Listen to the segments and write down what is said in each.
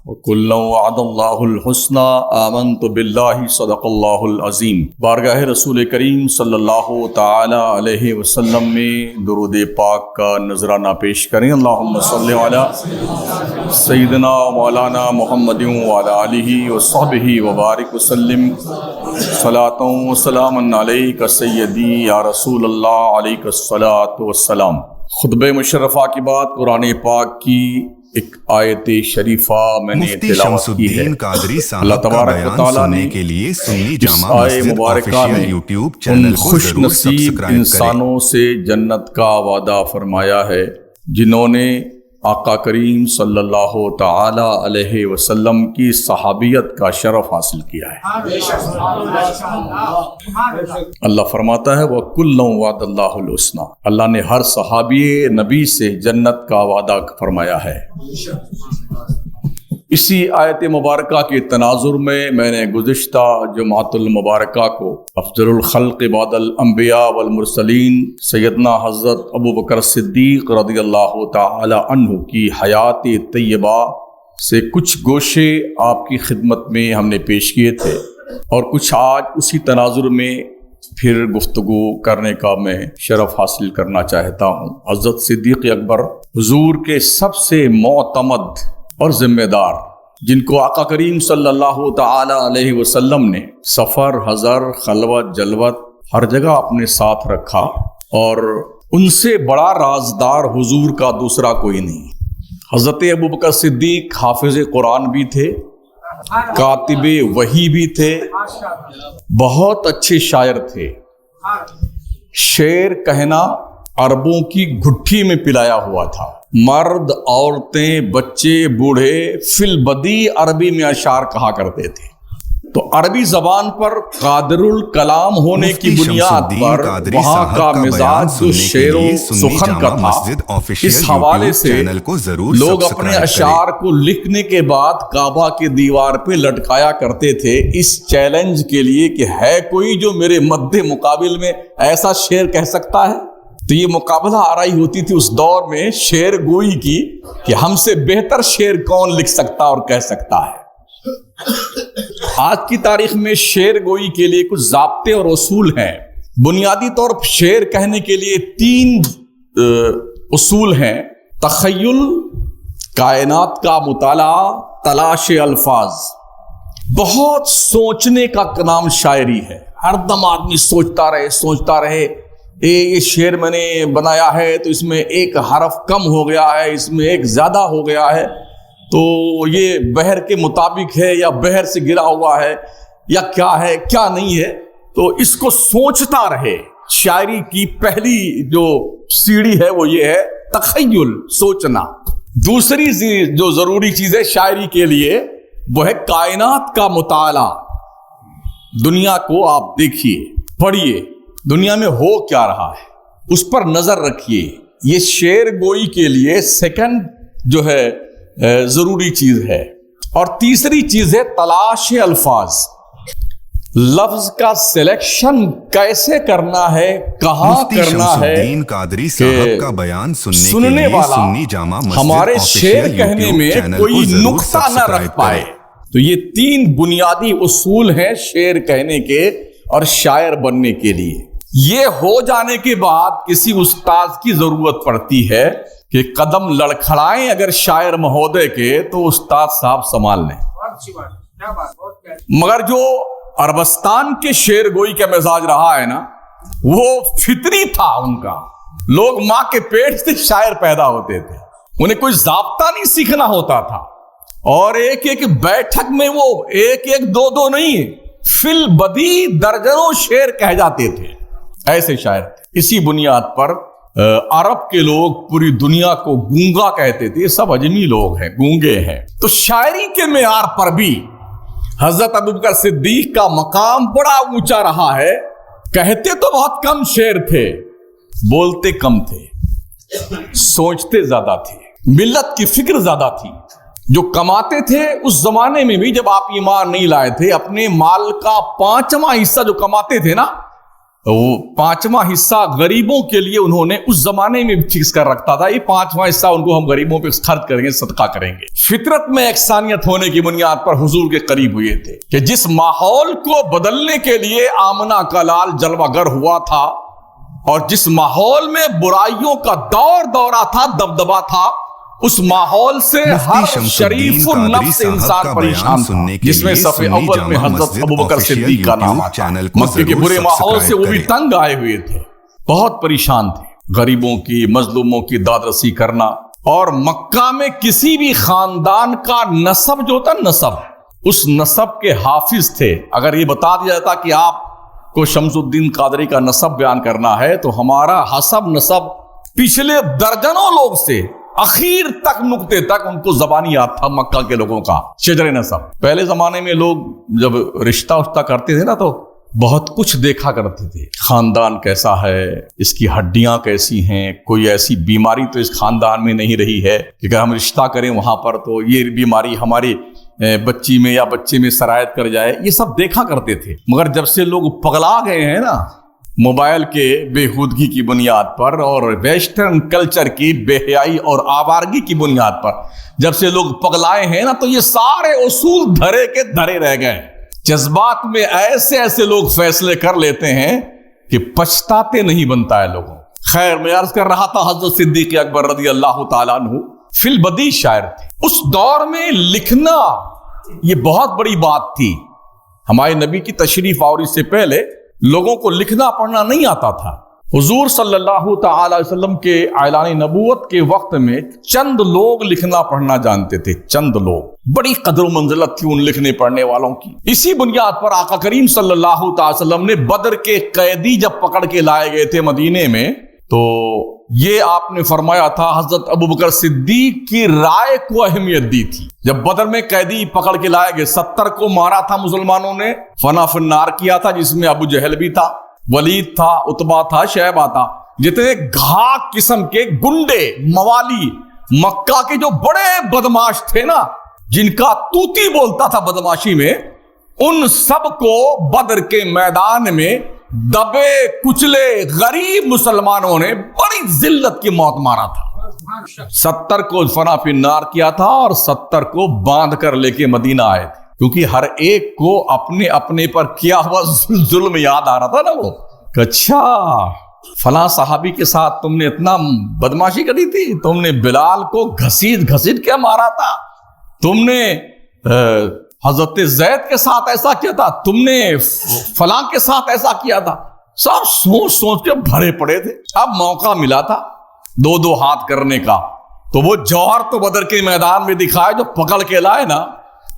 وَكُلًّا وَعَدَ اللَّهُ الْحُسْنَى آمَنْتُ بِاللَّهِ صدق اللہ العظیم۔ بارگاہ رسول کریم صلی اللہ تعالی علیہ وسلم میں درود پاک کا نذرانہ پیش کریں۔ اللہم صلی علی سیدنا مولانا محمد وعلی آلہ وصحبہ وبارک وسلم۔ صلاۃ و سلام علیک سیدی یا رسول اللہ، علیک الصلاۃ والسلام۔ خطبہ مشرفہ کی بات قرآن پاک کی ایک آیت شریفہ میں نے تلاوت کی ہے۔ اللہ تبارک و تعالیٰ نے کے لیے سنی اس جامع آیت مسجد مبارکہ میں یوٹیوب ان چینل کو خوش ضرور نصیب سبسکرائب کریں۔ انسانوں سے جنت کا وعدہ فرمایا ہے جنہوں نے آقا کریم صلی اللہ تعالی علیہ وسلم کی صحابیت کا شرف حاصل کیا ہے۔ اللہ فرماتا ہے وَكُلًّا وَعَدَ اللَّهُ الْحُسْنَى، اللہ نے ہر صحابی نبی سے جنت کا وعدہ فرمایا ہے۔ اسی آیت مبارکہ کے تناظر میں نے گزشتہ جمعۃ المبارکہ کو افضل الخلق بعد الانبیاء والمرسلین سیدنا حضرت ابو بکر صدیق رضی اللہ تعالی عنہ کی حیات طیبہ سے کچھ گوشے آپ کی خدمت میں ہم نے پیش کیے تھے، اور کچھ آج اسی تناظر میں پھر گفتگو کرنے کا میں شرف حاصل کرنا چاہتا ہوں۔ حضرت صدیق اکبر حضور کے سب سے معتمد اور ذمہ دار، جن کو آقا کریم صلی اللہ تعالی علیہ وسلم نے سفر، حضر، خلوت، جلوت ہر جگہ اپنے ساتھ رکھا، اور ان سے بڑا رازدار حضور کا دوسرا کوئی نہیں۔ حضرت ابو بکر صدیق حافظ قرآن بھی تھے، کاتب وحی بھی تھے، بہت اچھے شاعر تھے۔ شعر کہنا عربوں کی گھٹی میں پلایا ہوا تھا۔ مرد، عورتیں، بچے، بوڑھے فی البدی عربی میں اشعار کہا کرتے تھے۔ تو عربی زبان پر قادر الکلام ہونے کی بنیاد پر وہاں کا مزاج جو شعر و سخن کا تھا، اس حوالے سے لوگ اپنے اشعار کو لکھنے کے بعد کعبہ کے دیوار پہ لٹکایا کرتے تھے، اس چیلنج کے لیے کہ ہے کوئی جو میرے مد مقابل میں ایسا شعر کہہ سکتا ہے۔ تو یہ مقابلہ آرائی ہوتی تھی اس دور میں شعر گوئی کی کہ ہم سے بہتر شعر کون لکھ سکتا اور کہہ سکتا ہے۔ آج کی تاریخ میں شعر گوئی کے لیے کچھ ضابطے اور اصول ہیں۔ بنیادی طور پر شعر کہنے کے لیے 3 اصول ہیں: تخیل، کائنات کا مطالعہ، تلاش الفاظ۔ بہت سوچنے کا نام شاعری ہے۔ ہر دم آدمی سوچتا رہے یہ شعر میں نے بنایا ہے تو اس میں ایک حرف کم ہو گیا ہے، اس میں ایک زیادہ ہو گیا ہے، تو یہ بحر کے مطابق ہے یا بحر سے گرا ہوا ہے یا کیا ہے کیا نہیں ہے، تو اس کو سوچتا رہے۔ شاعری کی پہلی جو سیڑھی ہے وہ یہ ہے تخیل، سوچنا۔ دوسری جو ضروری چیز ہے شاعری کے لیے وہ ہے کائنات کا مطالعہ۔ دنیا کو آپ دیکھیے، پڑھیے، دنیا میں ہو کیا رہا ہے اس پر نظر رکھیے۔ یہ شعر گوئی کے لیے سیکنڈ جو ہے ضروری چیز ہے۔ اور تیسری چیز ہے تلاش الفاظ۔ لفظ کا سلیکشن کیسے کرنا ہے، کہاں کرنا ہے کہ سننے والا ہمارے شعر کہنے میں کوئی نقطہ نہ رکھ پائے۔ تو یہ 3 بنیادی اصول ہیں شعر کہنے کے اور شاعر بننے کے لیے۔ یہ ہو جانے کے بعد کسی استاد کی ضرورت پڑتی ہے کہ قدم لڑکھڑائیں اگر شاعر مہودے کے تو استاد صاحب سنبھال لیں۔ مگر جو عربستان کے شعر گوئی کا مزاج رہا ہے نا، وہ فطری تھا ان کا۔ لوگ ماں کے پیٹ سے شاعر پیدا ہوتے تھے، انہیں کوئی ضابطہ نہیں سیکھنا ہوتا تھا، اور ایک ایک بیٹھک میں وہ ایک دو نہیں، فی البدی درجنوں شعر کہہ جاتے تھے، ایسے شاعر۔ اسی بنیاد پر عرب کے لوگ پوری دنیا کو گونگا کہتے تھے، یہ سب اجمی لوگ ہیں، گونگے ہیں۔ تو شاعری کے معیار پر بھی حضرت ابوبکر صدیق کا مقام بڑا اونچا رہا ہے۔ کہتے تو بہت کم شعر تھے، بولتے کم تھے، سوچتے زیادہ تھے، ملت کی فکر زیادہ تھی۔ جو کماتے تھے اس زمانے میں بھی، جب آپ ایمان نہیں لائے تھے، اپنے مال کا 5واں حصہ جو کماتے تھے نا، وہ 5واں حصہ غریبوں کے لیے انہوں نے اس زمانے میں فکس کر رکھتا تھا، یہ 5واں حصہ ان کو ہم غریبوں پہ خرچ کریں گے، صدقہ کریں گے۔ فطرت میں یکسانیت ہونے کی بنیاد پر حضور کے قریب ہوئے تھے کہ جس ماحول کو بدلنے کے لیے آمنہ کا لال جلوہ گر ہوا تھا اور جس ماحول میں برائیوں کا دورہ تھا، دبدبا تھا، اس ماحول سے ہر شریف النفس انسان پریشان تھا، جس میں صف اول میں حضرت ابوبکر صدیق کا نام تھا۔ مکے کے برے ماحول سے وہ بھی تنگ آئے ہوئے تھے، بہت پریشان تھے، غریبوں کی، مظلوموں کی داد رسی کرنا۔ اور مکہ میں کسی بھی خاندان کا نسب جو ہوتا نسب، اس نسب کے حافظ تھے۔ اگر یہ بتا دیا جاتا کہ آپ کو شمس الدین قادری کا نسب بیان کرنا ہے تو ہمارا حسب نسب پچھلے درجنوں لوگ سے اخیر تک نقطے تک ان کو زبانی یاد تھا مکہ کے لوگوں کا شجر نسب۔ پہلے زمانے میں لوگ جب رشتہ کرتے تھے نا تو بہت کچھ دیکھا کرتے تھے، خاندان کیسا ہے، اس کی ہڈیاں کیسی ہیں، کوئی ایسی بیماری تو اس خاندان میں نہیں رہی ہے کہ اگر ہم رشتہ کریں وہاں پر تو یہ بیماری ہماری بچی میں یا بچے میں سرایت کر جائے، یہ سب دیکھا کرتے تھے۔ مگر جب سے لوگ پگلا گئے ہیں نا موبائل کے بےہودگی کی بنیاد پر اور ویسٹرن کلچر کی بے حیائی اور آوارگی کی بنیاد پر جب سے لوگ پگلائے ہیں نا تو یہ سارے اصول دھرے کے دھرے رہ گئے۔ جذبات میں ایسے ایسے لوگ فیصلے کر لیتے ہیں کہ پچھتاتے نہیں بنتا ہے لوگوں۔ خیر، میں عرض کر رہا تھا حضرت صدیق اکبر رضی اللہ تعالیٰ عنہ فی البدیع شاعر تھے۔ اس دور میں لکھنا یہ بہت بڑی بات تھی۔ ہمارے نبی کی تشریف آوری سے پہلے لوگوں کو لکھنا پڑھنا نہیں آتا تھا۔ حضور صلی اللہ تعالی علیہ وسلم کے اعلان نبوت کے وقت میں چند لوگ لکھنا پڑھنا جانتے تھے، چند لوگ، بڑی قدر و منزلت تھی ان لکھنے پڑھنے والوں کی۔ اسی بنیاد پر آقا کریم صلی اللہ تعالی وسلم نے بدر کے قیدی جب پکڑ کے لائے گئے تھے مدینے میں تو یہ آپ نے فرمایا تھا، حضرت ابوبکر صدیق کی رائے کو اہمیت دی تھی۔ جب بدر میں قیدی پکڑ کے لائے گئے، 70 کو مارا تھا مسلمانوں نے، فنا فنار کیا تھا، جس میں ابو جہل بھی تھا، ولید تھا، عتبہ تھا، شیبہ تھا، جتنے گھاک قسم کے گنڈے موالی مکہ کے جو بڑے بدماش تھے نا، جن کا توتی بولتا تھا بدماشی میں، ان سب کو بدر کے میدان میں دبے کچلے غریب مسلمانوں نے بڑی ذلت کی موت مارا تھا۔ 70 کو فنا فی النار کیا تھا اور 70 کو باندھ کر لے کے مدینہ آئے تھے، کیونکہ ہر ایک کو اپنے اپنے پر کیا ہوا ظلم یاد آ رہا تھا نا، وہ کہ اچھا فلاں صحابی کے ساتھ تم نے اتنا بدماشی کری تھی، تم نے بلال کو گھسیٹ کے مارا تھا، تم نے حضرت زید کے ساتھ ایسا کیا تھا، تم نے فلاں کے ساتھ ایسا کیا تھا۔ سب سوچ کے بھرے پڑے تھے۔ اب موقع ملا تھا 2 ہاتھ کرنے کا، تو وہ جوہر تو بدر کے میدان میں دکھائے جو پکڑ کے لائے نا،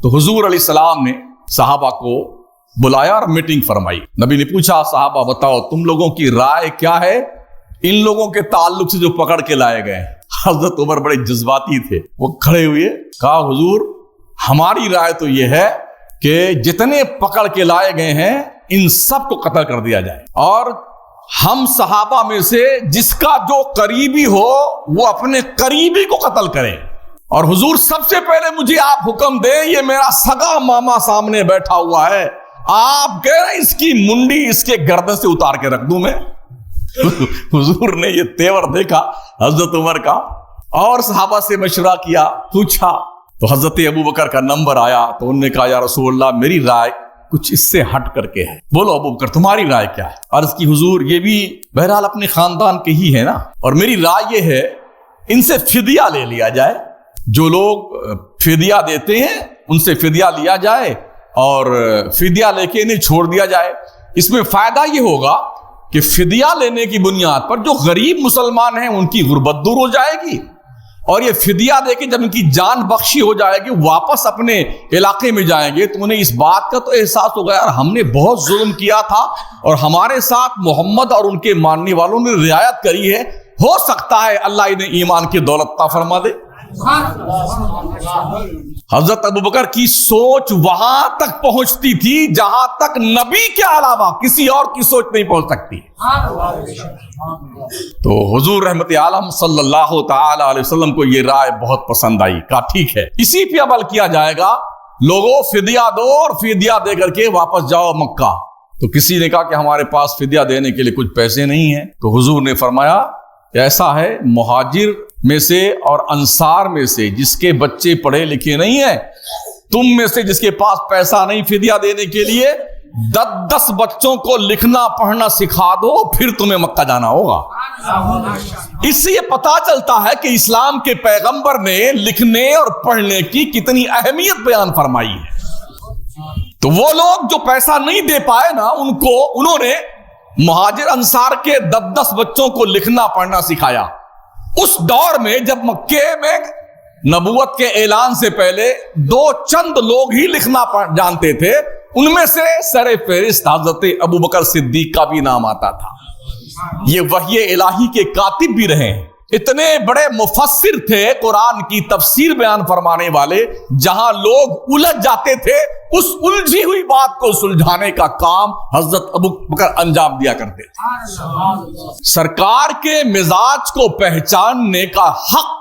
تو حضور علیہ السلام نے صحابہ کو بلایا اور میٹنگ فرمائی۔ نبی نے پوچھا، صحابہ بتاؤ تم لوگوں کی رائے کیا ہے ان لوگوں کے تعلق سے جو پکڑ کے لائے گئے؟ حضرت عمر بڑے جذباتی تھے، وہ کھڑے ہوئے، کہا حضور ہماری رائے تو یہ ہے کہ جتنے پکڑ کے لائے گئے ہیں ان سب کو قتل کر دیا جائے، اور ہم صحابہ میں سے جس کا جو قریبی ہو وہ اپنے قریبی کو قتل کرے۔ اور حضور سب سے پہلے مجھے آپ حکم دیں، یہ میرا سگا ماما سامنے بیٹھا ہوا ہے، آپ کہہ رہے اس کی منڈی اس کے گردن سے اتار کے رکھ دوں میں؟ حضور نے یہ تیور دیکھا حضرت عمر کا اور صحابہ سے مشورہ کیا، پوچھا تو حضرت ابوبکر کا نمبر آیا تو انہوں نے کہا یا رسول اللہ میری رائے کچھ اس سے ہٹ کر کے ہے، بولو ابوبکر تمہاری رائے کیا ہے؟ عرض کی حضور یہ بھی بہرحال اپنے خاندان کے ہی ہے نا، اور میری رائے یہ ہے ان سے فدیہ لے لیا جائے، جو لوگ فدیہ دیتے ہیں ان سے فدیہ لیا جائے اور فدیہ لے کے انہیں چھوڑ دیا جائے۔ اس میں فائدہ یہ ہوگا کہ فدیہ لینے کی بنیاد پر جو غریب مسلمان ہیں ان کی غربت دور ہو جائے گی، اور یہ فدیہ دے کے جب ان کی جان بخشی ہو جائے گی واپس اپنے علاقے میں جائیں گے تو انہیں اس بات کا تو احساس ہوگا یار ہم نے بہت ظلم کیا تھا اور ہمارے ساتھ محمد اور ان کے ماننے والوں نے رعایت کری ہے، ہو سکتا ہے اللہ انہیں ایمان کی دولت عطا فرما دے۔ حضرت ابوبکر کی سوچ وہاں تک پہنچتی تھی جہاں تک نبی کے علاوہ کسی اور کی سوچ نہیں پہنچ سکتی۔ تو حضور رحمت عالم صلی اللہ تعالی علیہ وسلم کو یہ رائے بہت پسند آئی، کہا ٹھیک ہے اسی پہ عمل کیا جائے گا، لوگوں فدیہ دو اور فدیہ دے کر کے واپس جاؤ مکہ۔ تو کسی نے کہا کہ ہمارے پاس فدیہ دینے کے لیے کچھ پیسے نہیں ہیں. تو حضور نے فرمایا کہ ایسا ہے، مہاجر میں سے اور انصار میں سے جس کے بچے پڑھے لکھے نہیں ہیں، تم میں سے جس کے پاس پیسہ نہیں فدیہ دینے کے لیے، 10 بچوں کو لکھنا پڑھنا سکھا دو، پھر تمہیں مکہ جانا ہوگا. اس سے یہ پتا چلتا ہے کہ اسلام کے پیغمبر نے لکھنے اور پڑھنے کی کتنی اہمیت بیان فرمائی ہے. تو وہ لوگ جو پیسہ نہیں دے پائے نا، انہوں نے مہاجر انصار کے 10 بچوں کو لکھنا پڑھنا سکھایا. اس دور میں جب مکے میں نبوت کے اعلان سے پہلے 2 چند لوگ ہی لکھنا جانتے تھے، ان میں سے سر فہرست حضرت ابوبکر صدیق کا بھی نام آتا تھا. یہ وحی الہی کے کاتب بھی رہے ہیں، اتنے بڑے مفسر تھے، قرآن کی تفسیر بیان فرمانے والے. جہاں لوگ الجھ جاتے تھے، اس الجھی ہوئی بات کو سلجھانے کا کام حضرت ابوبکر انجام دیا کرتے تھے. سرکار کے مزاج کو پہچاننے کا حق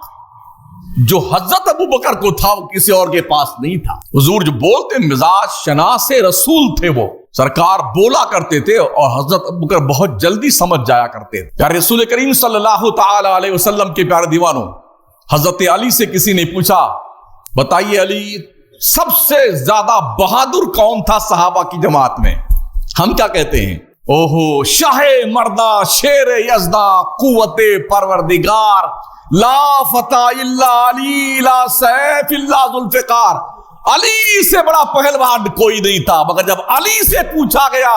جو حضرت ابوبکر کو تھا وہ کسی اور کے پاس نہیں تھا. حضور جو بولتے مزاج شناس رسول تھے، وہ سرکار بولا کرتے تھے اور حضرت ابوبکر بہت جلدی سمجھ جایا کرتے تھے. پیارے رسول کریم صلی اللہ تعالی علیہ وسلم کے پیارے دیوانوں، حضرت علی سے کسی نے پوچھا، بتائیے علی سب سے زیادہ بہادر کون تھا صحابہ کی جماعت میں؟ ہم کیا کہتے ہیں؟ اوہو شاہ مردہ، شیر یزدہ، قوت پروردگار، لا فتح الا علی، لا سیف الا ذوالفقار. علی سے بڑا پہلوان کوئی نہیں تھا. مگر جب علی سے پوچھا گیا،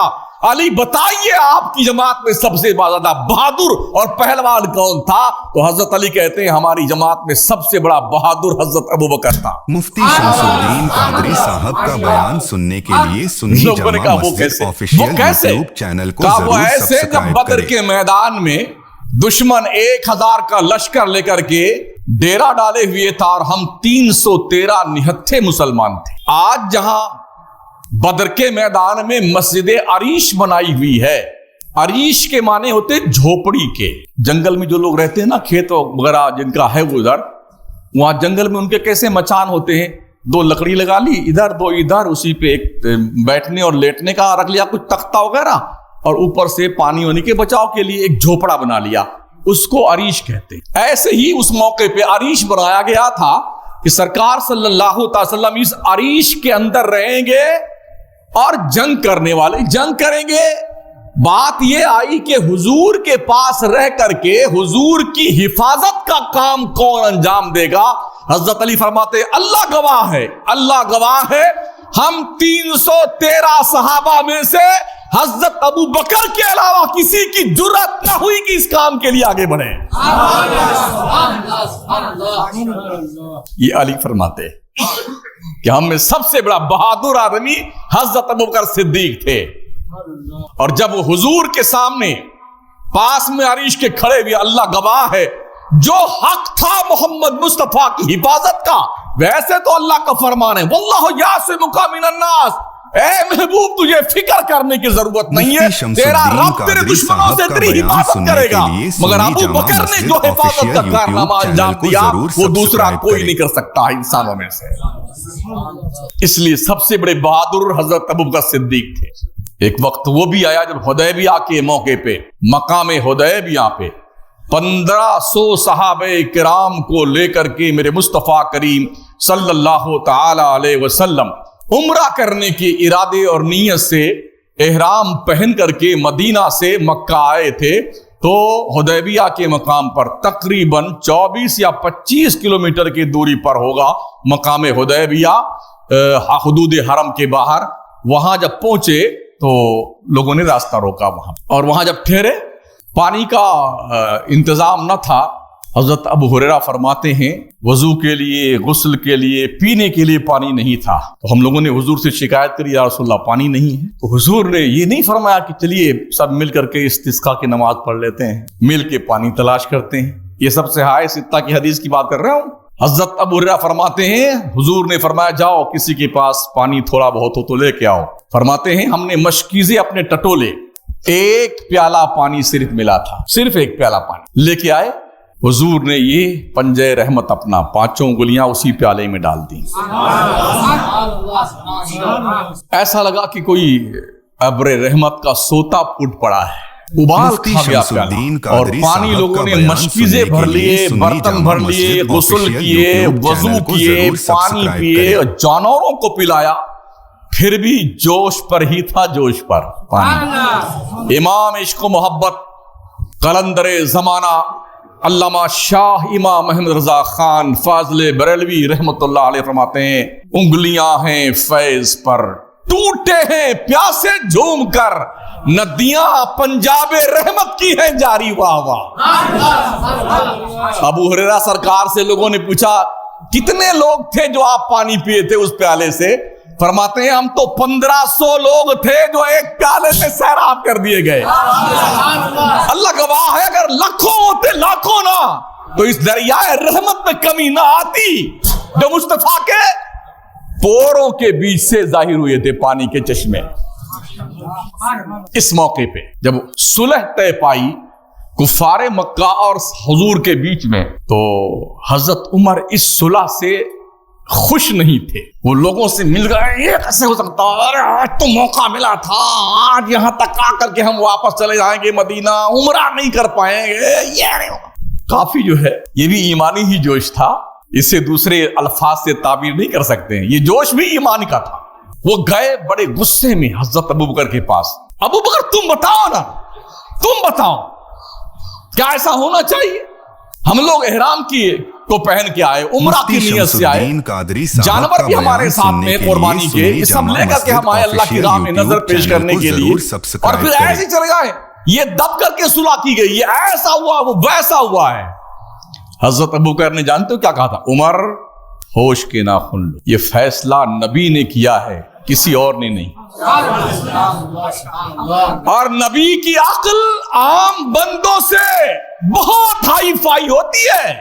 علی بتائیے آپ کی جماعت میں سب سے زیادہ بہادر اور پہلوان کون تھا؟ تو حضرت علی کہتے ہیں ہماری جماعت میں سب سے بڑا بہادر حضرت ابوبکر تھا. مفتی شمس الدین قادری صاحب کا بیان سننے کے لیے سنی Jama Masjid official YouTube channel کو ضرور سبسکرائب کریں. بدر کے میدان میں دشمن 1000 کا لشکر لے کر کے ڈیرا ڈالے ہوئے تھا اور ہم 313 نہتھے مسلمان تھے. آج جہاں بدر کے میدان میں مسجد عریش بنائی ہوئی ہے، عریش کے معنی ہوتے جھوپڑی کے. جنگل میں جو لوگ رہتے ہیں نا، کھیت وغیرہ جن کا ہے وہ ادھر، وہاں جنگل میں ان کے کیسے مچان ہوتے ہیں، 2 لکڑی لگا لی ادھر 2 ادھر، اسی پہ ایک بیٹھنے اور لیٹنے کا رکھ لیا کچھ تختہ وغیرہ، اور اوپر سے پانی ہونے کے بچاؤ کے لیے ایک جھوپڑا بنا لیا، اس کو عریش کہتے ہیں. ایسے ہی اس موقع پہ عریش بنایا گیا تھا کہ سرکار صلی اللہ علیہ وسلم اس عریش کے اندر رہیں گے اور جنگ کرنے والے جنگ کریں گے. بات یہ آئی کہ حضور کے پاس رہ کر کے حضور کی حفاظت کا کام کون انجام دے گا؟ حضرت علی فرماتے اللہ گواہ ہے، اللہ گواہ ہے، ہم 313 صحابہ میں سے حضرت ابو بکر کے علاوہ کسی کی جرأت نہ ہوئی کہ اس کام کے لیے آگے بڑھے. یہ علی فرماتے کہ ہم میں سب سے بڑا بہادر آدمی حضرت ابوبکر صدیق تھے. اور جب وہ حضور کے سامنے پاس میں عریش کے کھڑے ہوئے، اللہ گواہ ہے جو حق تھا محمد مصطفیٰ کی حفاظت کا، ویسے تو اللہ کا فرمان ہے واللہ یعصمک من الناس، اے محبوب تجھے فکر کرنے کی ضرورت نہیں ہے، تیرا رب تیرے دشمنوں سے تیری حفاظت کرے گا. مگر ابو بکر نے جو حفاظت کا کارنامہ انجام دیا وہ دوسرا کوئی نہیں کر سکتا انسانوں میں سے. اس لیے سب سے بڑے بہادر حضرت ابوبکر صدیق تھے. ایک وقت وہ بھی آیا جب حدیبیہ کے موقع پہ، مقام حدیبیہ پہ 1500 صحابہ کرام کو لے کر کے میرے مصطفیٰ کریم صلی اللہ تعالی علیہ وسلم عمرہ کرنے کے ارادے اور نیت سے احرام پہن کر کے مدینہ سے مکہ آئے تھے. تو حدیبیہ کے مقام پر تقریباً 24 یا 25 کلومیٹر کی دوری پر ہوگا مقام حدیبیہ، حدود حرم کے باہر. وہاں جب پہنچے تو لوگوں نے راستہ روکا وہاں، اور وہاں جب ٹھہرے پانی کا انتظام نہ تھا. حضرت ابو ہریرہ فرماتے ہیں وضو کے لیے، غسل کے لیے، پینے کے لیے پانی نہیں تھا. تو ہم لوگوں نے حضور سے شکایت کری یا رسول اللہ پانی نہیں ہے. تو حضور نے یہ نہیں فرمایا کہ چلیے سب مل کر کے استسقاء کی نماز پڑھ لیتے ہیں، مل کے پانی تلاش کرتے ہیں. یہ سب صحاح ستہ کی حدیث کی بات کر رہا ہوں. حضرت ابو ہریرہ فرماتے ہیں حضور نے فرمایا جاؤ کسی کے پاس پانی تھوڑا بہت ہو تو لے کے آؤ. فرماتے ہیں ہم نے مشکیزے اپنے ٹٹولے، 1 پیالہ پانی صرف ملا تھا، صرف 1 پیالہ پانی لے کے آئے. حضور نے یہ پنجہ رحمت اپنا 5 انگلیاں اسی پیالے میں ڈال دی. ایسا لگا کہ کوئی ابر رحمت کا سوتا پھوٹ پڑا ہے, ابال کھا گیا پیالہ, اور پانی لوگوں نے مشکیزیں بھر لیے, برتن بھر لیے, غسل کیے, وضو کیے, پانی پیے, اور جانوروں کو پلایا, پھر بھی جوش پر ہی تھا, جوش پر پانی. امام عشق و محبت قلندر زمانہ علامہ شاہ امام محمد رضا خان فاضل بریلوی رحمت اللہ علیہ فرماتے ہیں, انگلیاں ہیں فیض پر ٹوٹے ہیں پیاسے جھوم کر, ندیاں پنجاب رحمت کی ہیں جاری, واہ واہ. ابو ہریرہ سرکار سے لوگوں نے پوچھا کتنے لوگ تھے جو آپ پانی پیے تھے اس پیالے سے؟ فرماتے ہیں ہم تو 1500 لوگ تھے جو ایک پیالے سے سیراب کر دیے گئے. اللہ گواہ ہے, اگر لاکھوں ہوتے, لاکھوں نہ, تو اس دریائے رحمت میں کمی نہ آتی جو مصطفیٰ کے پوروں کے بیچ سے ظاہر ہوئے تھے پانی کے چشمے. اس موقع پہ جب صلح طے پائی کفار مکہ اور حضور کے بیچ میں, تو حضرت عمر اس صلح سے خوش نہیں تھے. وہ لوگوں سے مل گئے, یہ کیسے ہو سکتا, ارے آج تو موقع ملا تھا, آج یہاں تک آ کر کے ہم واپس چلے جائیں گے مدینہ, عمرہ نہیں کر پائیں گے, یہ نہیں ہوگا. کافی جو ہے یہ بھی ایمانی ہی جوش تھا, اسے دوسرے الفاظ سے تعبیر نہیں کر سکتے ہیں, یہ جوش بھی ایمان کا تھا. وہ گئے بڑے غصے میں حضرت ابوبکر کے پاس, ابوبکر تم بتاؤ نا, تم بتاؤ کیا ایسا ہونا چاہیے؟ ہم لوگ احرام کی کو پہن کے آئے, عمرہ کی نیت سے آئے, جانور بھی ہمارے ساتھ میں قربانی کے, یہ سب لے کر کے ہم آئے اللہ کی راہ میں نظر پیش کرنے کے لیے, اور پھر ایسے چلے گئے. یہ دب کر کے صلح کی گئی, یہ ایسا ہوا, وہ ویسا ہوا ہے. حضرت ابوبکر نے جانتے ہو کیا کہا تھا؟ عمر ہوش کے ناخن لو, یہ فیصلہ نبی نے کیا ہے, کسی اور نے نہیں. اور نبی کی عقل عام بندوں سے بہت ہائی فائی ہوتی ہے.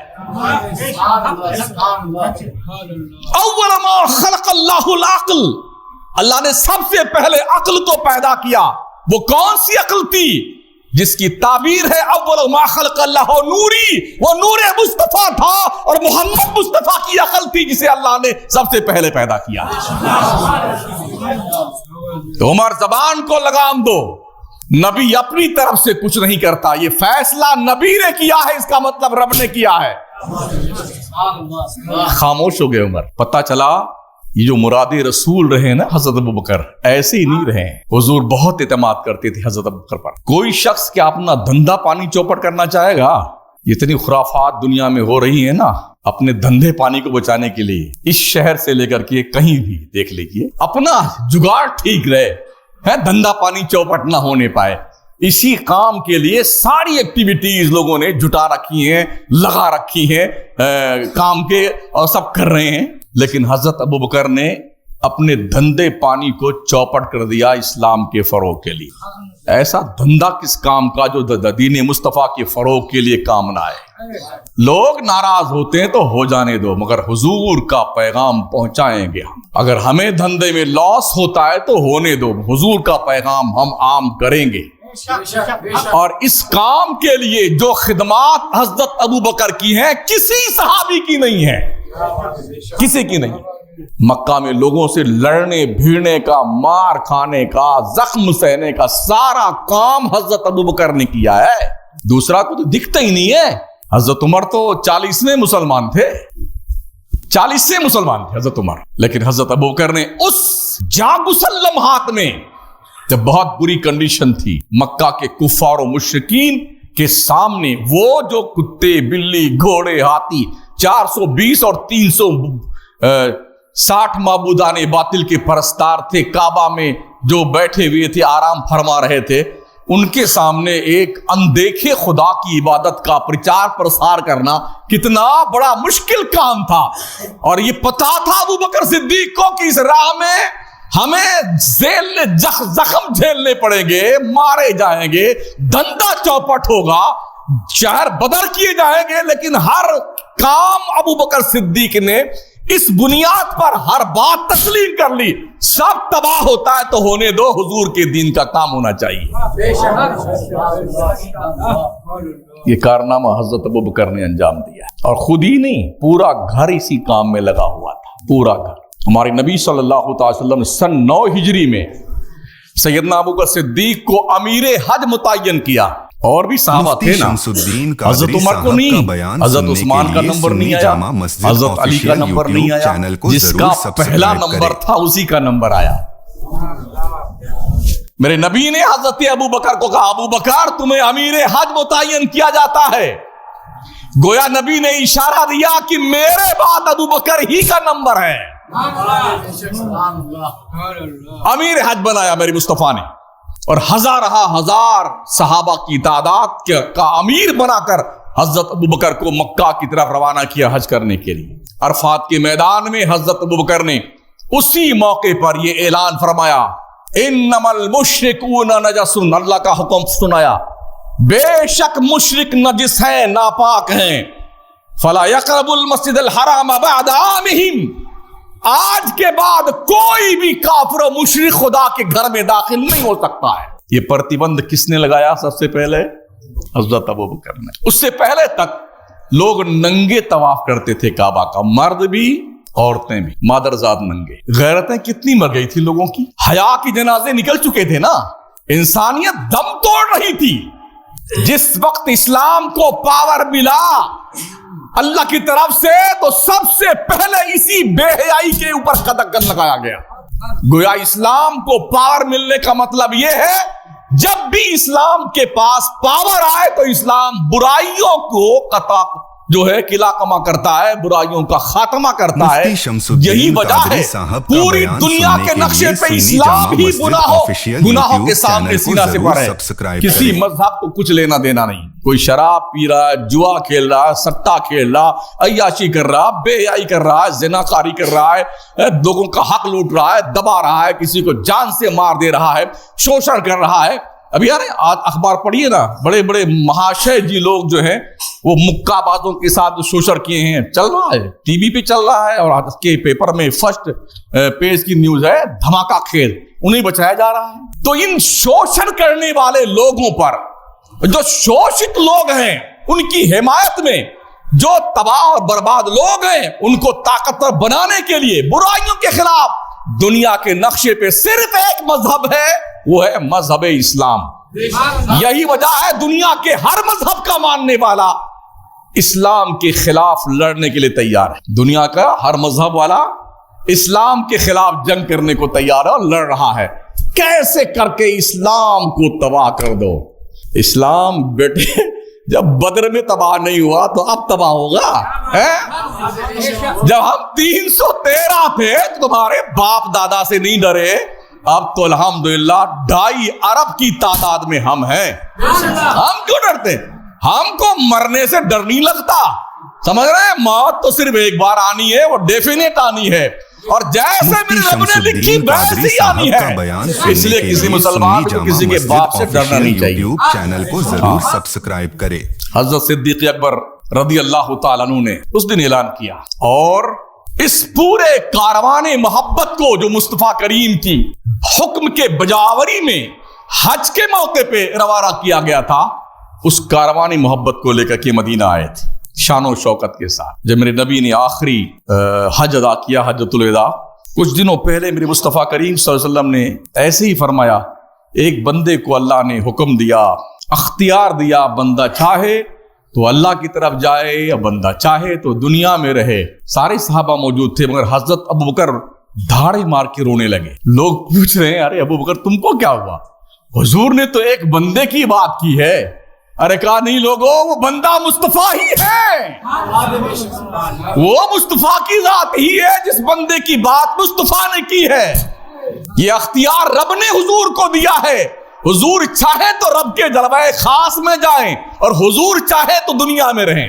اول ما خلق اللہ العقل, اللہ نے سب سے پہلے عقل کو پیدا کیا. وہ کون سی عقل تھی؟ جس کی تعبیر ہے اول ما خلق اللہ نوری, وہ نور مصطفیٰ تھا, اور محمد مصطفیٰ کی عقل تھی جسے اللہ نے سب سے پہلے پیدا کیا. تو عمر زبان کو لگام دو, نبی اپنی طرف سے کچھ نہیں کرتا, یہ فیصلہ نبی نے کیا ہے, اس کا مطلب رب نے کیا ہے. خاموش ہو گئے عمر. پتہ چلا یہ جو مراد رسول رہے نا حضرت ابوبکر, ایسے ہی نہیں رہے. حضور بہت اعتماد کرتے تھے حضرت ابوبکر پر. کوئی شخص کیا اپنا دھندا پانی چوپٹ کرنا چاہے گا؟ اتنی خرافات دنیا میں ہو رہی ہیں نا اپنے دھندے پانی کو بچانے کے لیے. اس شہر سے لے کر کے کہیں بھی دیکھ لیجیے, اپنا جگاڑ ٹھیک رہے, دھندا پانی چوپٹ نہ ہونے پائے. اسی کام کے لیے ساری ایکٹیویٹیز لوگوں نے جٹا رکھی ہیں, لگا رکھی ہیں کام کے, اور سب کر رہے ہیں. لیکن حضرت ابوبکر نے اپنے دھندے پانی کو چوپٹ کر دیا اسلام کے فروغ کے لیے. ایسا دھندا کس کام کا جو دین مصطفیٰ کے فروغ کے لیے کام نہ آئے. لوگ ناراض ہوتے ہیں تو ہو جانے دو, مگر حضور کا پیغام پہنچائیں گے ہم. اگر ہمیں دھندے میں لاس ہوتا ہے تو ہونے دو, حضور کا پیغام ہم عام کریں گے. اور اس کام کے لیے جو خدمات حضرت ابوبکر کی ہیں کسی صحابی کی نہیں ہے, کسی کی نہیں. مکہ میں لوگوں سے لڑنے بھیڑنے کا, مار کھانے کا, زخم سہنے کا سارا کام حضرت ابوبکر نے کیا ہے. دوسرا کو تو دکھتا ہی نہیں ہے. حضرت عمر تو 40ویں مسلمان تھے, 40 مسلمان تھے حضرت عمر. لیکن حضرت ابوبکر نے اس جاگسل لمحات میں جب بہت بری کنڈیشن تھی مکہ کے کفار و مشرکین کے سامنے, وہ جو کتے بلی گھوڑے ہاتھی 420 اور 360 معبودان باطل کے پرستار تھے, کعبہ میں جو بیٹھے ہوئے تھے آرام فرما رہے تھے, ان کے سامنے ایک اندیکھے خدا کی عبادت کا پرچار پرسار کرنا کتنا بڑا مشکل کام تھا. اور یہ پتا تھا ابوبکر صدیق کو کہ اس راہ میں ہمیں زخم جھیلنے پڑیں گے, مارے جائیں گے, دھندا چوپٹ ہوگا, شہر بدر کیے جائیں گے. لیکن ہر کام ابوبکر صدیق نے اس بنیاد پر ہر بات تسلیم کر لی, سب تباہ ہوتا ہے تو ہونے دو, حضور کے دین کا کام ہونا چاہیے. یہ کارنامہ حضرت ابوبکر نے انجام دیا, اور خود ہی نہیں, پورا گھر اسی کام میں لگا ہوا تھا, پورا گھر. ہمارے نبی صلی اللہ علیہ وسلم نے سن 9 ہجری میں سیدنا ابو بکر صدیق کو امیر حج متعین کیا، اور بھی صحابہ تھے نا، حضرت عمر کو نہیں، حضرت عثمان کا نمبر نہیں آیا، حضرت علی کا نمبر نہیں آیا، جس کا پہلا نمبر تھا اسی کا نمبر آیا۔ میرے نبی نے حضرت ابو بکر کو کہا ابو بکر تمہیں امیر حج متعین کیا جاتا ہے، گویا نبی نے اشارہ دیا کہ میرے بعد ابو بکر ہی کا نمبر ہے۔ امیر حج بنایا میرے مصطفیٰ نے، اور ہزار صحابہ کی تعداد کا امیر بنا کر حضرت ابو بکر کو مکہ کی طرف روانہ کیا حج کرنے کے لیے۔ عرفات کے میدان میں حضرت ابو بکر نے اسی موقع پر یہ اعلان فرمایا انما المشرکون نجس، اللہ کا حکم سنایا بے شک مشرک نجس ہیں، ناپاک ہیں، فلا یقربوا المسجد الحرام بعد عامہم، آج کے بعد کوئی بھی کافر و مشرک خدا کے گھر میں داخل نہیں ہو سکتا ہے۔ یہ پرتیبند کس نے لگایا؟ سب سے پہلے حضرت ابو بکر نے۔ اس سے پہلے تک لوگ ننگے طواف کرتے تھے کعبہ کا، مرد بھی عورتیں بھی، مادرزاد ننگے۔ غیرتیں کتنی مر گئی تھی لوگوں کی، حیا کی جنازے نکل چکے تھے نا، انسانیت دم توڑ رہی تھی۔ جس وقت اسلام کو پاور ملا اللہ کی طرف سے، تو سب سے پہلے اسی بے حیائی کے اوپر قدغن لگایا گیا۔ گویا اسلام کو پاور ملنے کا مطلب یہ ہے جب بھی اسلام کے پاس پاور آئے تو اسلام برائیوں کو قطع جو ہے قلعہ کما کرتا ہے، برائیوں کا خاتمہ کرتا ہے۔ یہی وجہ ہے پوری دنیا کے نقشے پہ اسلام ہی گناہوں کے سامنے سینہ سے پر ہے۔ کسی مذہب کو کچھ لینا دینا نہیں، کوئی شراب پی رہا ہے، جوا کھیل رہا ہے، سٹا کھیل رہا ہے، عیاشی کر رہا ہے، بے حیائی کر رہا ہے، زنا کاری کر رہا ہے، لوگوں کا حق لوٹ رہا ہے، دبا رہا ہے، کسی کو جان سے مار دے رہا ہے، شوشن کر رہا ہے۔ ابھی یار آج اخبار پڑھیے نا، بڑے بڑے مہاشے جی لوگ جو ہیں وہ مکہ بازوں کے ساتھ جو شوشر کیے ہیں، چل رہا ہے، ٹی وی پہ چل رہا ہے، اور آج کے پیپر میں فرسٹ پیج کی نیوز ہے، دھماکہ کھیل، انہیں بچایا جا رہا ہے۔ تو ان شوشن کرنے والے لوگوں پر، جو شوشت لوگ ہیں ان کی حمایت میں جو تباہ اور برباد لوگ ہیں، ان کو طاقتور بنانے کے لیے برائیوں کے خلاف دنیا کے نقشے پہ صرف ایک مذہب ہے، وہ ہے مذہب اسلام۔ یہی وجہ ہے دنیا کے ہر مذہب کا ماننے والا اسلام کے خلاف لڑنے کے لیے تیار ہے۔ دنیا کا ہر مذہب والا اسلام کے خلاف جنگ کرنے کو تیار ہے اور لڑ رہا ہے، کیسے کر کے اسلام کو تباہ کر دو۔ اسلام بیٹے جب بدر میں تباہ نہیں ہوا تو اب تباہ ہوگا؟ جب ہم 313 تھے تو تمہارے باپ دادا سے نہیں ڈرے، اب تو الحمدللہ 2.5 ارب کی تعداد میں ہم ہیں، ہم کیوں ڈرتے؟ ہم کو مرنے سے ڈر نہیں لگتا، سمجھ رہے ہیں؟ موت تو صرف ایک بار آنی ہے، وہ ڈیفینیٹ آنی ہے، اور جیسے میرے رب نے لکھی ویسی آنی ہے۔ اس لیے کسی مسلمان کو کسی کے باپ سے ڈرنا نہیں چاہیے۔ چینل کو ضرور سبسکرائب کرے۔ حضرت صدیق اکبر رضی اللہ تعالیٰ عنہ نے اس دن اعلان کیا، اور اس پورے کاروان محبت کو جو مصطفیٰ کریم کی حکم کے بجاوری میں حج کے موقع پہ روانہ کیا گیا تھا، اس کاروان محبت کو لے کر کے مدینہ آئے تھے شان و شوکت کے ساتھ۔ جب میرے نبی نے آخری حج ادا کیا، حجۃ الوداع، کچھ دنوں پہلے میرے مصطفیٰ کریم صلی اللہ علیہ وسلم نے ایسے ہی فرمایا، ایک بندے کو اللہ نے حکم دیا، اختیار دیا، بندہ چاہے تو اللہ کی طرف جائے یا بندہ چاہے تو دنیا میں رہے۔ سارے صحابہ موجود تھے، مگر حضرت ابو بکر دھاڑے مار کے رونے لگے۔ لوگ پوچھ رہے ہیں ارے ابو بکر تم کو کیا ہوا؟ حضور نے تو ایک بندے کی بات کی ہے۔ ارے کہا نہیں لوگوں، وہ بندہ مصطفیٰ ہی ہے، وہ مصطفیٰ کی ذات ہی ہے جس بندے کی بات مصطفیٰ نے کی ہے۔ یہ اختیار رب نے حضور کو دیا ہے، حضور چاہے تو رب کے جلوہ خاص میں جائیں اور حضور چاہے تو دنیا میں رہیں۔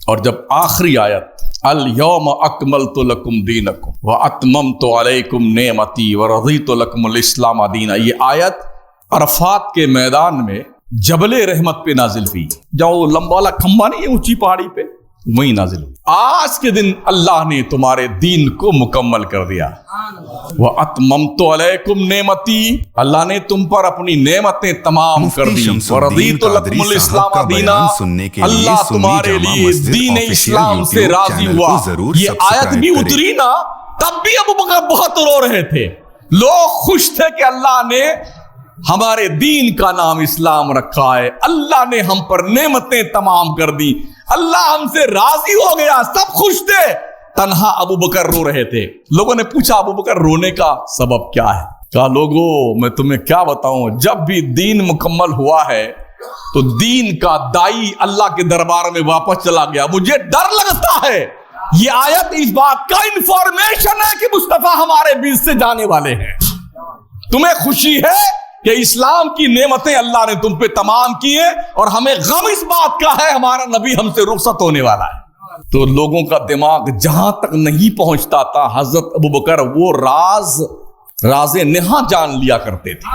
اور جب آخری آیت الیوم اکملت لکم دینکم واتممت علیکم نعمتی ورضیت لکم الاسلام دینا، یہ آیت عرفات کے میدان میں جبل رحمت پہ نازل ہوئی، جاؤ لمبا والا کھمبا نہیں ہے اونچی پہاڑی پہ، وہی نازل ہوئی۔ آج کے دن اللہ نے تمہارے دین کو مکمل کر دیا۔ وَأَتْمَمْتُ عَلَيْكُمْ نِعْمَتِي، اللہ نے تم پر اپنی نعمتیں تمام کر دی۔ وَرَضِيتُ لَكُمُ الْإِسْلَامَ دِينًا، اللہ تمہارے لیے دین اسلام سے راضی ہوا۔ یہ آیت بھی اتری نا، تب بھی ابو بکر بہت رو رہے تھے، لوگ خوش تھے کہ اللہ نے ہمارے دین کا نام اسلام رکھا ہے, اللہ نے ہم پر نعمتیں تمام کر دی, اللہ ہم سے راضی ہو گیا, سب خوش تھے. تنہا ابو بکر رو رہے تھے. لوگوں نے پوچھا ابو بکر رونے کا سبب کیا ہے؟ کہا لوگوں میں تمہیں کیا بتاؤں, جب بھی دین مکمل ہوا ہے تو دین کا دائی اللہ کے دربار میں واپس چلا گیا. مجھے ڈر لگتا ہے یہ آیت اس بات کا انفارمیشن ہے کہ مصطفیٰ ہمارے بیچ سے جانے والے ہیں. تمہیں خوشی ہے کہ اسلام کی نعمتیں اللہ نے تم پہ تمام کی ہیں, اور ہمیں غم اس بات کا ہے ہمارا نبی ہم سے رخصت ہونے والا ہے. تو لوگوں کا دماغ جہاں تک نہیں پہنچتا تھا, حضرت ابو بکر وہ راز نہاں جان لیا کرتے تھے.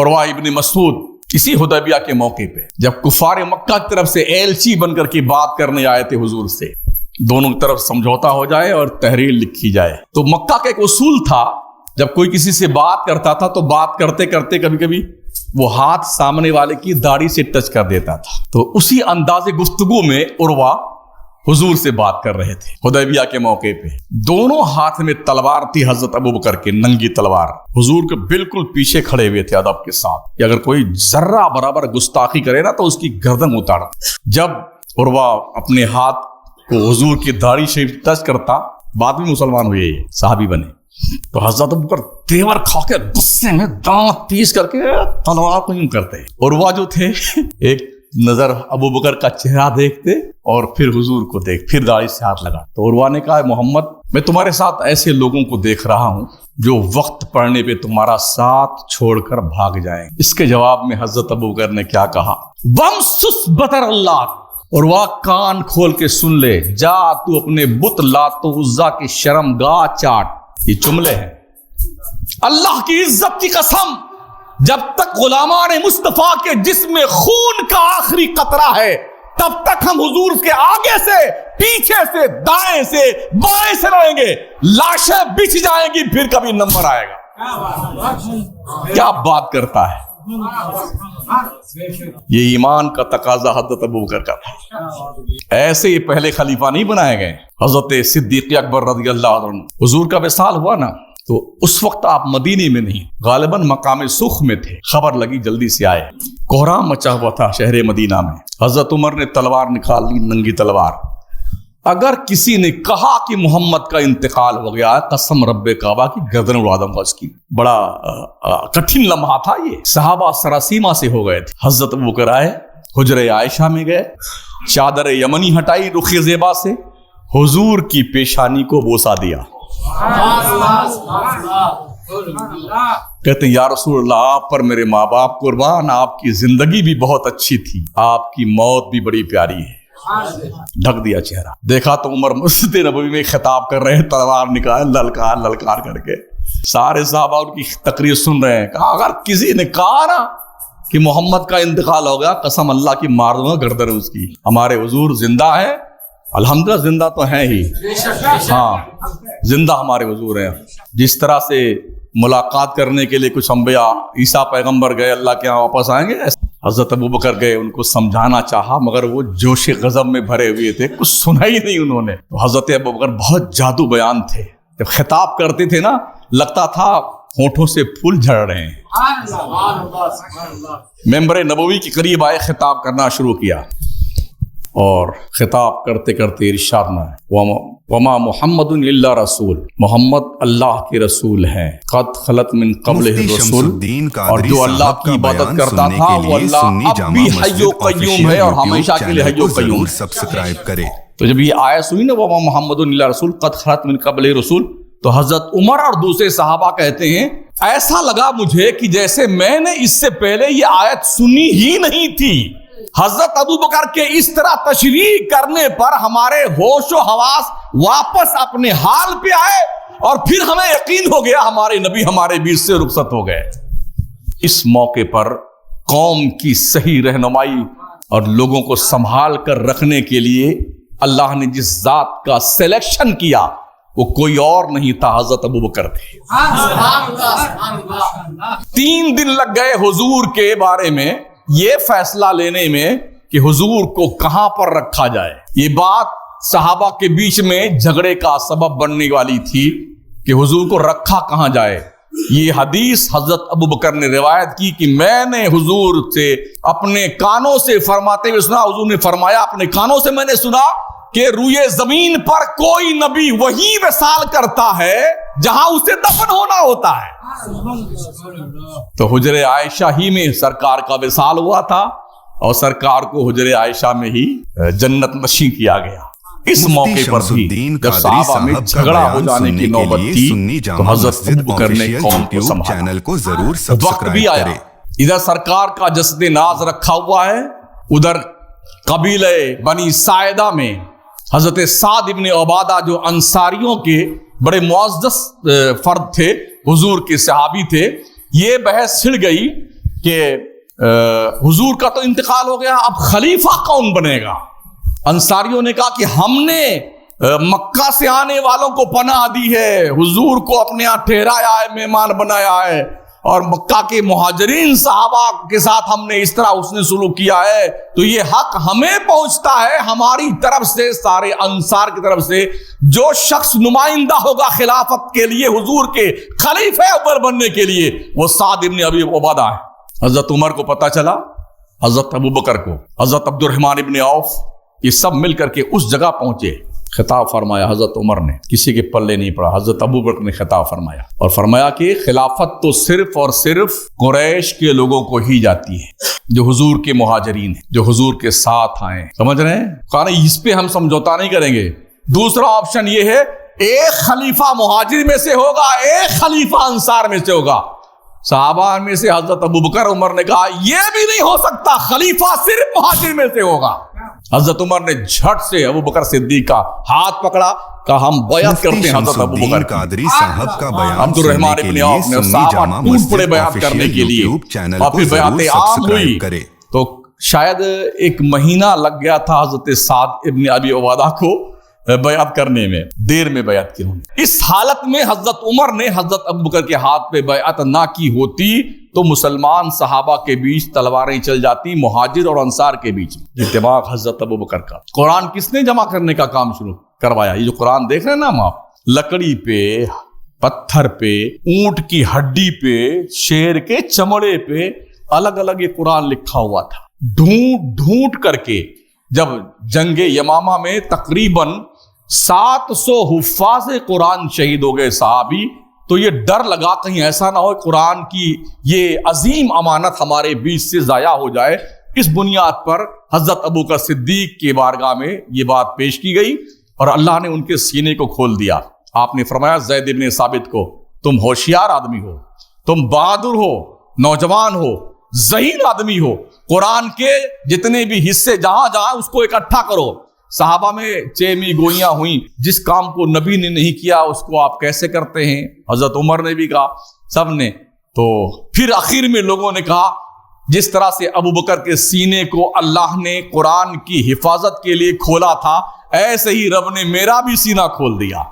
عروہ ابن مسعود کسی حدیبیہ کے موقع پہ جب کفار مکہ کی طرف سے ایلچی بن کر کے بات کرنے آئے تھے حضور سے, دونوں طرف سمجھوتا ہو جائے اور تحریر لکھی جائے, تو مکہ کا ایک اصول تھا جب کوئی کسی سے بات کرتا تھا تو بات کرتے کرتے کبھی کبھی وہ ہاتھ سامنے والے کی داڑھی سے ٹچ کر دیتا تھا. تو اسی انداز گفتگو میں عروہ حضور سے بات کر رہے تھے حدیبیہ کے موقع پہ. دونوں ہاتھ میں تلوار تھی حضرت ابو بکر کے, ننگی تلوار. حضور کے بالکل پیچھے کھڑے ہوئے تھے ادب کے ساتھ کہ اگر کوئی ذرہ برابر گستاخی کرے نا تو اس کی گردن اتار. جب عروہ اپنے ہاتھ کو حضور کی داڑھی سے ٹچ کرتا, بعد میں مسلمان ہوئے, صحابی بنے, تو حضرت ابو بکر تیور کھا کے غصے میں دانت تیز کر کے تلوار کو یوں کرتے. عروہ جو تھے ایک نظر ابو بکر کا چہرہ دیکھتے اور پھر حضور کو دیکھ, پھر داڑھی سے ہاتھ لگا. تو عروہ نے کہا محمد میں تمہارے ساتھ ایسے لوگوں کو دیکھ رہا ہوں جو وقت پڑنے پہ تمہارا ساتھ چھوڑ کر بھاگ جائیں. اس کے جواب میں حضرت ابو بکر نے کیا کہا, وَمْسُسْ بَطَرَ اللَّهِ, عروہ کان کھول کے سن لے, جا تو اپنے بت لات و عزا کی شرم گاہ چاٹ. یہ جملے ہیں. اللہ کی عزت کی قسم, جب تک غلامان مصطفیٰ کے جسم میں خون کا آخری قطرہ ہے تب تک ہم حضور کے آگے سے, پیچھے سے, دائیں سے, بائیں سے رہیں گے. لاشیں بچھ جائیں گی پھر کبھی نمبر آئے گا. کیا بات کرتا ہے, یہ ایمان کا تقاضا حضرت ابوبکر کا تھا. ایسے یہ پہلے خلیفہ نہیں بنائے گئے. حضرت صدیق اکبر رضی اللہ عنہ, حضور کا وصال ہوا نا تو اس وقت آپ مدینے میں نہیں, غالباً مقام سخ میں تھے. خبر لگی جلدی سے آئے. کوہرام مچا ہوا تھا شہر مدینہ میں. حضرت عمر نے تلوار نکال لی, ننگی تلوار. اگر کسی نے کہا کہ محمد کا انتقال ہو گیا, قسم رب کعبہ کی گردن اڑا دوں گا اس کی. بڑا کٹھن لمحہ تھا یہ. صحابہ سراسیمہ سے ہو گئے تھے. حضرت ابوبکر آئے, حجرے عائشہ میں گئے, چادر یمنی ہٹائی رخ زیبا سے, حضور کی پیشانی کو بوسا دیا. کہتے ہیں یا رسول اللہ آپ پر میرے ماں باپ قربان, آپ کی زندگی بھی بہت اچھی تھی, آپ کی موت بھی بڑی پیاری ہے. ڈھک دیا چہرہ. دیکھا تو عمر مسجد نبوی میں خطاب کر رہے ہیں, تلوار نکال للکار للکار کر کے. سارے صحابہ ان کی تقریر سن رہے ہیں. کہا اگر کسی نے کہا نا کہ محمد کا انتقال ہو گیا, قسم اللہ کی مار دوں گا گردن اس کی. ہمارے حضور زندہ ہے, الحمدللہ زندہ تو ہیں ہی, ہاں زندہ ہمارے حضور ہیں. جس طرح سے ملاقات کرنے کے لیے کچھ انبیاء عیسیٰ پیغمبر گئے اللہ کے یہاں واپس آئیں گے, حضرت ابوبکر گئے, ان کو سمجھانا چاہا مگر وہ جوش غضب میں بھرے ہوئے تھے, کچھ سنا ہی نہیں انہوں نے. تو حضرت ابوبکر بہت جادو بیان تھے, جب خطاب کرتے تھے نا لگتا تھا ہونٹوں سے پھول جھڑ رہے ہیں. ممبر نبوی کے قریب آئے, خطاب کرنا شروع کیا, اور خطاب کرتے کرتے ارشاد میں وما محمد الا رسول, محمد اللہ کے رسول ہیں, قد خلت من قبلہ الرسول, اور جو اللہ کی عبادت کرتا تھا وہ اللہ اب بھی حی و قیوم ہے اور ہمیشہ کے لیے حی و قیوم. سبسکرائب کریں. تو جب یہ آیت سنی نا وما محمد الا رسول قد خلت من قبلہ الرسول, تو حضرت عمر اور دوسرے صحابہ کہتے ہیں ایسا لگا مجھے کہ جیسے میں نے اس سے پہلے یہ آیت سنی ہی نہیں تھی. حضرت ابوبکر کے اس طرح تشریح کرنے پر ہمارے ہوش و حواس واپس اپنے حال پہ آئے, اور پھر ہمیں یقین ہو گیا ہمارے نبی ہمارے بیچ سے رخصت ہو گئے. اس موقع پر قوم کی صحیح رہنمائی اور لوگوں کو سنبھال کر رکھنے کے لیے اللہ نے جس ذات کا سلیکشن کیا وہ کوئی اور نہیں تھا, حضرت ابوبکر تھے. 3 دن لگ گئے حضور کے بارے میں یہ فیصلہ لینے میں کہ حضور کو کہاں پر رکھا جائے. یہ بات صحابہ کے بیچ میں جھگڑے کا سبب بننے والی تھی کہ حضور کو رکھا کہاں جائے. یہ حدیث حضرت ابو بکر نے روایت کی کہ میں نے حضور سے اپنے کانوں سے فرماتے ہوئے سنا، حضور نے فرمایا اپنے کانوں سے میں نے سنا کہ روئے زمین پر کوئی نبی وہی وصال کرتا ہے جہاں اسے دفن ہونا ہوتا ہے۔ تو حجر عائشہ ہی میں سرکار کا وصال ہوا تھا اور سرکار کو حجر عائشہ میں ہی جنت نشین کیا گیا۔ اس موقع پر بھی جب صحابہ میں جھگڑا ہو جانے کی نوبت تھی تو حضرت ابو بکر نے قوم کو سنبھالا۔ وقت بھی آیا، ادھر سرکار کا جسد ناز رکھا ہوا ہے، ادھر قبیلہ بنی ساعدہ میں حضرت سعد ابن عبادہ جو انصاریوں کے بڑے معزز فرد تھے، حضور کے صحابی تھے، یہ بحث چھڑ گئی کہ حضور کا تو انتقال ہو گیا، اب خلیفہ کون بنے گا؟ انصاریوں نے کہا کہ ہم نے مکہ سے آنے والوں کو پناہ دی ہے، حضور کو اپنے یہاں ٹھہرایا ہے، مہمان بنایا ہے، اور مکہ کے مہاجرین صحابہ کے ساتھ ہم نے اس طرح اس نے سلوک کیا ہے، تو یہ حق ہمیں پہنچتا ہے ہماری طرف سے، سارے انصار کی طرف سے، جو شخص نمائندہ ہوگا خلافت کے لیے حضور کے خلیفہ اول بننے کے لیے، وہ سعد ابن ابی عبادہ ہے۔ حضرت عمر کو پتہ چلا، حضرت ابو بکر کو، حضرت عبد الرحمن ابن عوف، یہ سب مل کر کے اس جگہ پہنچے۔ خطاب فرمایا حضرت عمر نے، کسی کے پلے نہیں پڑا، حضرت ابو بکر نے خطاب فرمایا اور فرمایا کہ خلافت تو صرف اور صرف قریش کے لوگوں کو ہی جاتی ہے، جو حضور کے مہاجرین ہیں، جو حضور کے ساتھ آئے۔ سمجھ رہے ہیں؟ کہا نہیں، اس پہ ہم سمجھوتا نہیں کریں گے۔ دوسرا آپشن یہ ہے، ایک خلیفہ مہاجر میں سے ہوگا، ایک خلیفہ انصار میں سے ہوگا۔ صحابہ میں سے حضرت ابو بکر عمر نے کہا یہ بھی نہیں ہو سکتا، خلیفہ صرف مہاجر میں سے ہوگا۔ حضرت عمر نے جھٹ سے ابو بکر صدیق کا ہاتھ پکڑا، کہا ہم بیعت کرتے ہیں حضرت ابو بکر قادری صاحب کا بیان عبد الرحمن ابن عوف نے صحابہ ٹوٹ پڑے بیعت کرنے کے لیے، اور پھر بیعت عام ہوئی۔ تو شاید ایک مہینہ لگ گیا تھا حضرت سعد ابن ابی عبادہ کو بیعت کرنے میں، دیر میں بیعت کی انہوں نے۔ اس حالت میں حضرت عمر نے حضرت ابو بکر کے ہاتھ پہ بیعت نہ کی ہوتی تو مسلمان صحابہ کے بیچ تلواریں چل جاتی، مہاجر اور انصار کے بیچ میں۔ اتفاق حضرت ابو بکر کا۔ قرآن کس نے جمع کرنے کا کام شروع کروایا؟ یہ جو قرآن دیکھ رہے ہیں نا ہم، آپ لکڑی پہ، پتھر پہ، اونٹ کی ہڈی پہ، شیر کے چمڑے پہ الگ الگ یہ قرآن لکھا ہوا تھا۔ ڈھونڈ ڈھونڈ کر کے جب جنگ یمامہ میں تقریباً 700 حفاظ قرآن شہید ہو گئے صحابی، تو یہ ڈر لگا کہیں ایسا نہ ہو قرآن کی یہ عظیم امانت ہمارے بیچ سے ضائع ہو جائے۔ اس بنیاد پر حضرت ابو بکر صدیق کی بارگاہ میں یہ بات پیش کی گئی اور اللہ نے ان کے سینے کو کھول دیا۔ آپ نے فرمایا زید بن ثابت کو، تم ہوشیار آدمی ہو، تم بہادر ہو، نوجوان ہو، ذہین آدمی ہو، قرآن کے جتنے بھی حصے جہاں جہاں اس کو اکٹھا کرو۔ صحابہ میں چیمی گوئیاں ہوئیں، جس کام کو نبی نے نہیں کیا اس کو آپ کیسے کرتے ہیں؟ حضرت عمر نے بھی کہا، سب نے۔ تو پھر آخر میں لوگوں نے کہا جس طرح سے ابو بکر کے سینے کو اللہ نے قرآن کی حفاظت کے لیے کھولا تھا، ایسے ہی رب نے میرا بھی سینہ کھول دیا۔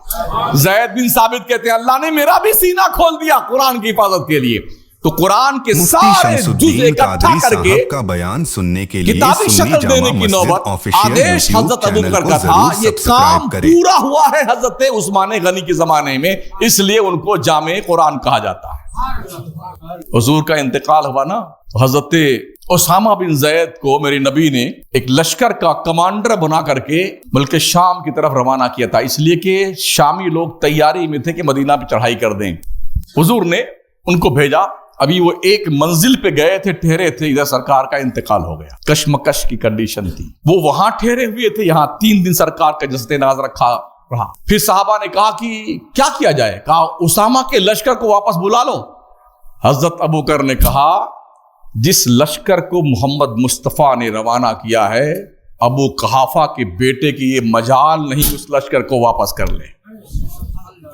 زید بن ثابت کہتے ہیں اللہ نے میرا بھی سینہ کھول دیا قرآن کی حفاظت کے لیے۔ تو قرآن کے سارے جز اکٹھا کر کے بیان سننے کے لیے کتابی شکل دینے کی نوبت آدیش حضرت ابو بکر کا تھا۔ یہ کام پورا ہوا ہے حضرت عثمان غنی کے زمانے میں، اس لیے ان کو جامع قرآن کہا جاتا ہے۔ حضور کا انتقال ہوا نا، حضرت اسامہ بن زید کو میرے نبی نے ایک لشکر کا کمانڈر بنا کر کے ملک شام کی طرف روانہ کیا تھا، اس لیے کہ شامی لوگ تیاری میں تھے کہ مدینہ پہ چڑھائی کر دیں۔ حضور نے ان کو بھیجا، ابھی وہ ایک منزل پہ گئے تھے، ٹھہرے تھے، ادھر سرکار کا انتقال ہو گیا، کشمکش کی کنڈیشن تھی، وہ وہاں ٹھہرے ہوئے تھے، یہاں 3 دن سرکار کا جسد ناز رکھا رہا۔ پھر صحابہ نے کہا کہ کیا کیا جائے؟ کہا اسامہ کے لشکر کو واپس بلا لو۔ حضرت ابو بکر نے کہا جس لشکر کو محمد مصطفیٰ نے روانہ کیا ہے، ابو قحافہ کے بیٹے کی یہ مجال نہیں اس لشکر کو واپس کر لے،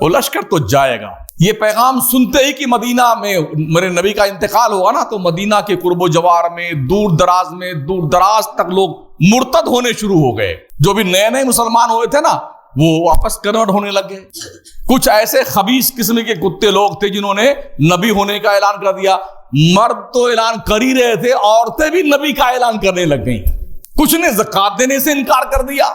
وہ لشکر تو جائے گا۔ یہ پیغام سنتے ہی کہ مدینہ میں میرے نبی کا انتقال ہوا نا، تو مدینہ کے قرب و جوار میں دور دراز تک لوگ مرتد ہونے شروع ہو گئے۔ جو بھی نئے نئے مسلمان ہوئے تھے نا، وہ واپس کنورٹ ہونے لگے۔ کچھ ایسے خبیث قسم کے کتے لوگ تھے جنہوں نے نبی ہونے کا اعلان کر دیا۔ مرد تو اعلان کر ہی رہے تھے، عورتیں بھی نبی کا اعلان کرنے لگ گئیں۔ کچھ نے زکات دینے سے انکار کر دیا۔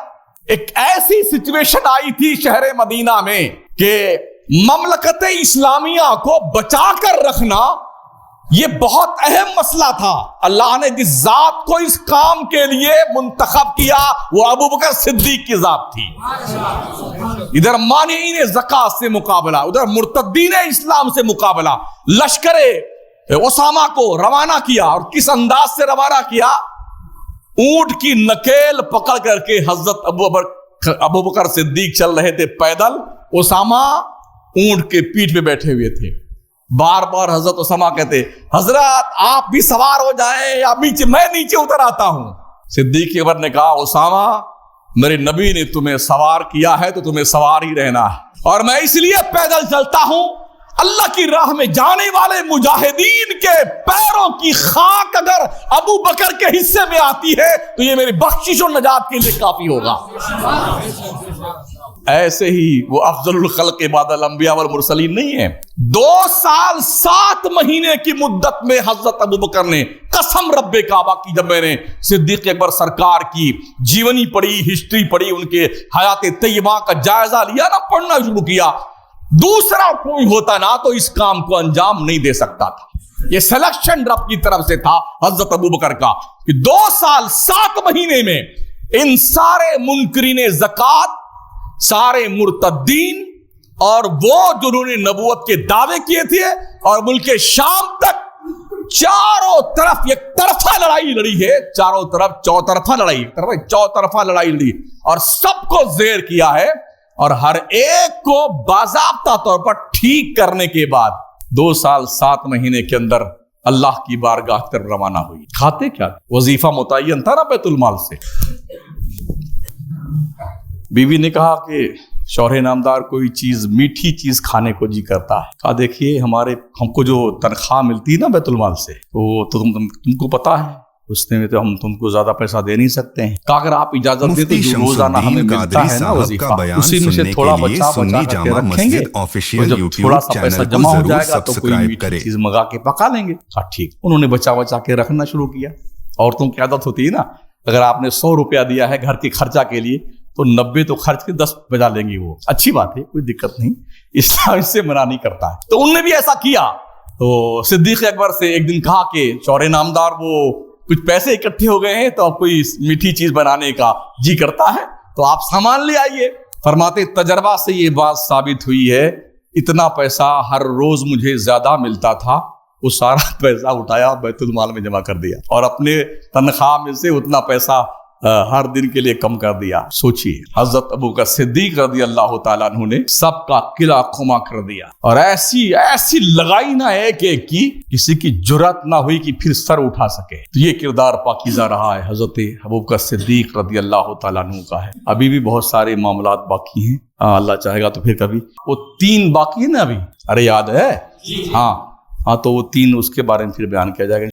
ایک ایسی سچویشن آئی تھی شہر مدینہ میں کہ مملکت اسلامیہ کو بچا کر رکھنا یہ بہت اہم مسئلہ تھا. اللہ نے جس ذات کو اس کام کے لیے منتخب کیا وہ ابو بکر صدیق کی ذات تھی. ادھر مانعین زکات سے مقابلہ, ادھر مرتدین اسلام سے مقابلہ. لشکر اسامہ کو روانہ کیا, اور کس انداز سے روانہ کیا؟ اونٹ کی نکیل پکڑ کر کے حضرت ابو بکر صدیق چل رہے تھے پیدل, اسامہ اونٹ کے پیٹھ پہ بیٹھے ہوئے تھے. بار بار حضرت اسامہ کہتے حضرت آپ بھی سوار ہو جائیں یا میں نیچے اتر آتا ہوں. صدیق اکبر نے کہا اسامہ میرے نبی نے تمہیں سوار کیا ہے تو تمہیں سوار ہی رہنا ہے, اور میں اس لیے پیدل چلتا ہوں اللہ کی راہ میں جانے والے مجاہدین کے پیروں کی خاک اگر ابو بکر کے حصے میں آتی ہے تو یہ میری بخشش و نجات کے لیے کافی ہوگا. ایسے ہی وہ افضل الخلق بعد الانبیاء والمرسلین نہیں ہے. 2 سال 7 مہینے کی مدت میں حضرت ابو بکر نے قسم رب کعبہ کی, جب میں نے صدیق اکبر سرکار کی جیونی پڑھی, ہسٹری پڑھی, ان کے حیات طیبہ کا جائزہ لیا نا, پڑھنا شروع کیا, دوسرا کوئی ہوتا نا تو اس کام کو انجام نہیں دے سکتا تھا. یہ سلیکشن رب کی طرف سے تھا حضرت ابو بکر کا کہ 2 سال 7 مہینے میں ان سارے منکرین زکات, سارے مرتدین اور وہ جنہوں نے نبوت کے دعوے کیے تھے اور ملک شام تک چاروں طرف ایک طرفہ لڑائی لڑی ہے, چاروں طرف چوطرفہ لڑائی لڑی اور سب کو زیر کیا ہے, اور ہر ایک کو باضابطہ طور پر ٹھیک کرنے کے بعد 2 سال 7 مہینے کے اندر اللہ کی بارگاہ کی طرف روانہ ہوئی. کھاتے کیا؟ وظیفہ متعین تھا نا بیت المال سے. بیوی نے کہا کہ شوہر نامدار کوئی چیز, میٹھی چیز کھانے کو جی کرتا ہے. کہا دیکھیے ہم کو جو تنخواہ ملتی ہے نا بیت المال سے, وہ تو تم کو پتا ہے, اس میں تو ہم تم کو زیادہ پیسہ دے نہیں سکتے ہیں. کہ اگر آپ اجازت دیں تو جو روزانہ ہمیں ملتا ہے نا وظیفہ, اسی میں سے تھوڑا بچا کے رکھیں گے, اور جب تھوڑا سا پیسہ جمع ہو جائے گا تو کوئی میٹھی چیز منگا کے پکا لیں گے. کہا ٹھیک. انہوں نے بچا کے رکھنا شروع کیا. عورتوں کی عادت ہوتی ہے نا, اگر آپ نے 100 روپیہ دیا ہے گھر کے خرچہ کے لیے تو 90 تو خرچ کے 10 بجا لیں گی. وہ اچھی بات ہے, کوئی دقت نہیں, اس سے منع نہیں کرتا ہے. تو انہوں نے بھی ایسا کیا. تو صدیق اکبر سے ایک دن کہا کہ شوہر نامدار وہ کچھ پیسے اکٹھے ہو گئے ہیں تو اب کوئی میٹھی چیز بنانے کا جی کرتا ہے تو آپ سامان لے آئیے. فرماتے تجربہ سے یہ بات ثابت ہوئی ہے, اتنا پیسہ ہر روز مجھے زیادہ ملتا تھا, وہ سارا پیسہ اٹھایا بیت المال میں جمع کر دیا, اور اپنے تنخواہ میں سے اتنا پیسہ ہر دن کے لیے کم کر دیا. سوچئے حضرت ابو بکر صدیق رضی اللہ تعالیٰ عنہ نے سب کا قلعہ خما کر دیا, اور ایسی لگائی نہ ایک کی, کسی کی جرات نہ ہوئی کہ پھر سر اٹھا سکے. تو یہ کردار پاکیزہ رہا ہے حضرت ابو بکر صدیق رضی اللہ تعالیٰ عنہ کا ہے. ابھی بھی بہت سارے معاملات باقی ہیں, اللہ چاہے گا تو پھر کبھی. وہ 3 باقی ہے نا ابھی, ارے یاد ہے؟ ہاں تو وہ 3 اس کے بارے میں پھر بیان کیا جائے گا.